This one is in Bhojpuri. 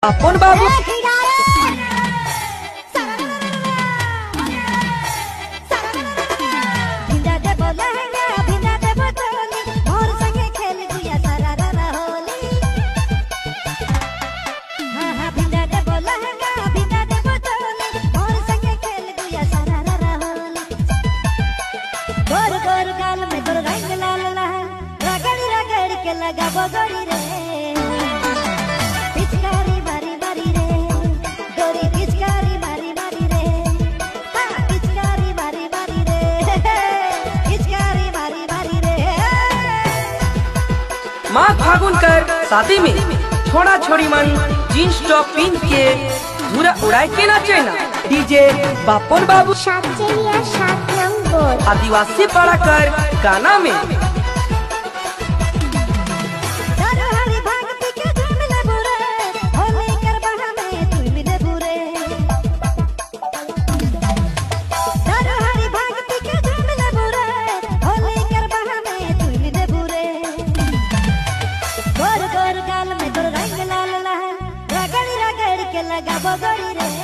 अपन बाबू लगा बगड़ी रे पिचकारी मारी मारी रे गोरी पिचकारी मारी मारी रे पिचकारी मारी मारी रे पिचकारी मारी मारी रे। माँ फागुन कर शादी में छोड़ा छोड़ी मन जीन्स टॉप पहन के पूरा उड़ाई के नाचे ना डीजे बापन बाबू सात नंबर आदिवासी पड़ा कर गाना में लगा बगड़ी रे